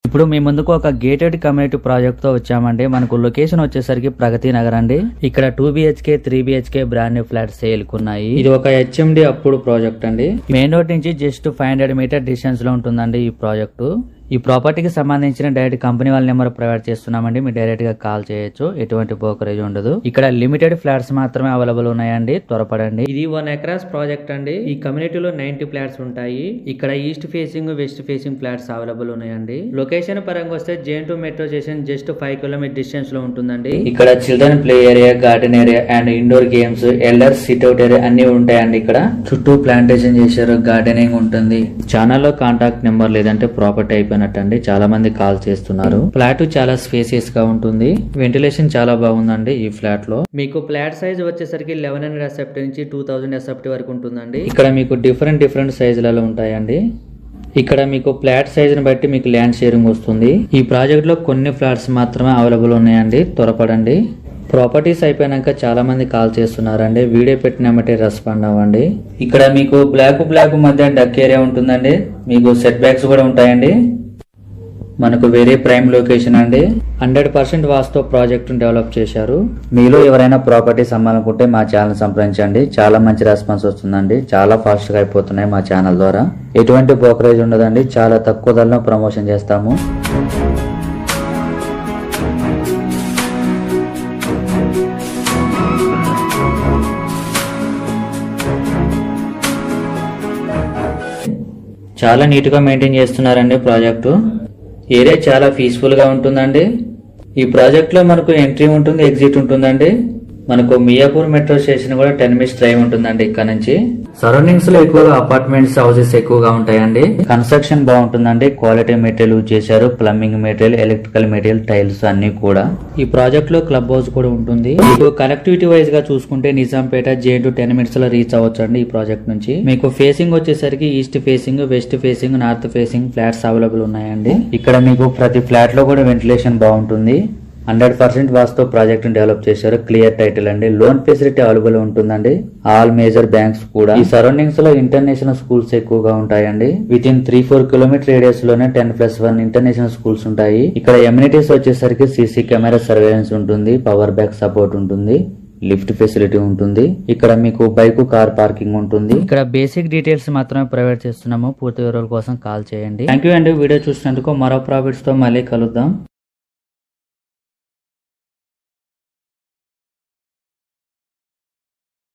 ఇప్పుడు మీ ముందుకు ఒక గేటెడ్ కమ్యూనిటీ ప్రాజెక్ట్ తో వచ్చామండి. మనకు లొకేషన్ వచ్చేసరికి ప్రగతి నగర్ అండి. ఇక్కడ 2 BHK 3 BHK brand new flat sale కున్నాయి. ఇది ఒక HMD అప్పుడు ప్రాజెక్ట్ అండి. మెయిన్ రోడ్ నుంచి జస్ట్ 500 మీటర్ డిస్టెన్స్ లో ఉంటుందండి ఈ ప్రాజెక్టు. ఈ ప్రాపర్టీకి సంబంధించిన డైరెక్ట్ కంపెనీ వాళ్ళ నెంబర్ ప్రొవైడ్ చేస్తున్నామండి. మీరు డైరెక్ట్ గా కాల్ చేయొచ్చు, ఎటువంటి బ్రోకరేజ్ ఉండదు. ఇక్కడ లిమిటెడ్ ఫ్లాట్స్ మాత్రమే అవైలబుల్ ఉన్నాయండి, త్వరపడండి. ఇది 1 acres ప్రాజెక్ట్ అండి. ఈ కమ్యూనిటీలో 90 ఫ్లాట్స్ ఉంటాయి. ఇక్కడ east facing west facing flats available ఉన్నాయండి. లొకేషన్ పరంగా వస్తే JN2 metro station just 5 kilometre distance లో ఉంటుందండి. ఇక్కడ children play area, garden area and indoor games, elders sit out area అన్ని ఉంటాయండి. ఇక్కడ చుట్టూ ప్లాంటేషన్ చేశారు, గార్డెనింగ్ ఉంటుంది. ఛానల్లో కాంటాక్ట్ నెంబర్ లేదంటే ప్రాపర్టీ అయిపోయింది అండి. చాలా మంది కాల్ చేస్తున్నారు. ఫ్లాట్ చాలా స్పేసియస్ గా ఉంటుంది. వెంటిలేషన్ చాలా బాగుందండి ఈ ఫ్లాట్ లో. మీకు ఫ్లాట్ సైజ్ వచ్చేసరికి 1100 SFT నుంచి 2000 SFT వరకు ఉంటుందండి. ఇక్కడ మీకు డిఫరెంట్ సైజులలో ఉంటాయండి. ఇక్కడ మీకు ఫ్లాట్ సైజ్ ని బట్టి మీకు ల్యాండ్ షేరింగ్ వస్తుంది. ఈ ప్రాజెక్ట్ లో కొన్ని ఫ్లాట్స్ మాత్రమే అవైలబుల్ ఉన్నాయండి, త్వరపడండి. ప్రాపర్టీస్ అయిపోయాక చాలా మంది కాల్ చేస్తున్నారండి. వీడియో పెట్టినామంటే రెస్పాండ్ అవ్వండి. ఇక్కడ మీకు బ్లాక్ మధ్య డక్ ఏరియా ఉంటుందండి. మీకు సెట్ బ్యాక్స్ కూడా ఉంటాయండి. మనకు వెరీ ప్రైమ్ లొకేషన్ అండి. 100% వాస్తు ప్రాజెక్ట్ డెవలప్ చేశారు. మీలో ఎవరైనా ప్రాపర్టీస్ అమ్మాలనుకుంటే మా ఛానల్ సంప్రదించండి. చాలా మంచి రెస్పాన్స్ వస్తుందండి. చాలా ఫాస్ట్ గా అయిపోతున్నాయి మా ఛానల్ ద్వారా. ఎటువంటి బ్రోకరేజ్ ఉండదండి. చాలా తక్కువ ధరలో ప్రమోషన్ చేస్తాము. చాలా నీట్ గా మెయింటైన్ చేస్తున్నారండి ప్రాజెక్టు. ఏరియా చాలా పీస్ఫుల్ గా ఉంటుందండి. ఈ ప్రాజెక్ట్ లో మనకు ఎంట్రీ ఉంటుంది, ఎగ్జిట్ ఉంటుందండి. మనకు మియాపూర్ మెట్రో స్టేషన్ కూడా 10 minutes డ్రైవ్ ఉంటుందండి ఇక్కడ నుంచి. సరౌండింగ్స్ లో ఎక్కువగా అపార్ట్మెంట్స్, హౌసెస్ ఎక్కువగా ఉంటాయండి. కన్స్ట్రక్షన్ బాగుంటుందండి. క్వాలిటీ మెటీరియల్ యూజ్ చేశారు. Plumbing material, electrical material, tiles అన్ని కూడా. ఈ ప్రాజెక్ట్ లో క్లబ్ హౌస్ కూడా ఉంటుంది. మీకు కనెక్టివిటీ వైజ్ గా చూసుకుంటే నిజాంపేట JN2 10 minutes లో రీచ్ అవ్వచ్చు అండి ఈ ప్రాజెక్ట్ నుంచి. మీకు ఫేసింగ్ వచ్చేసరికి east facing, west facing, north facing flats available ఉన్నాయండి. ఇక్కడ మీకు ప్రతి ఫ్లాట్ లో కూడా వెంటిలేషన్ బాగుంటుంది. 100% వాస్తు ప్రాజెక్ట్ డెవలప్ చేశారు. క్లియర్ టైటిల్ అండి. లోన్ ఫెసిలిటీ అవైలబుల్ ఉంటుందండి. ఆల్ మేజర్ బ్యాంక్స్ కూడా. ఈ సరౌండింగ్స్ లో ఇంటర్నేషనల్ స్కూల్స్ ఎక్కువగా ఉంటాయండి. విత్ ఇన్ 3-4 కిలోమీటర్ రేడియస్ లోనే 10+1 ఇంటర్నేషనల్ స్కూల్స్ ఉంటాయి. ఇక్కడ ఎమ్యూనిటీస్ వచ్చేసరికి CC కెమెరా సర్వేలెన్స్ ఉంటుంది, పవర్ బ్యాక్ సపోర్ట్ ఉంటుంది, లిఫ్ట్ ఫెసిలిటీ ఉంటుంది. ఇక్కడ మీకు బైక్, కార్ పార్కింగ్ ఉంటుంది. ఇక్కడ బేసిక్ డీటెయిల్స్ మాత్రమే ప్రొవైడ్ చేస్తున్నాము. పూర్తి వివరాల కోసం కాల్ చేయండి. థ్యాంక్ యూ అండి. వీడియో చూసినందుకు. మరో ప్రాఫిట్స్ తో మళ్ళీ కలుద్దాం.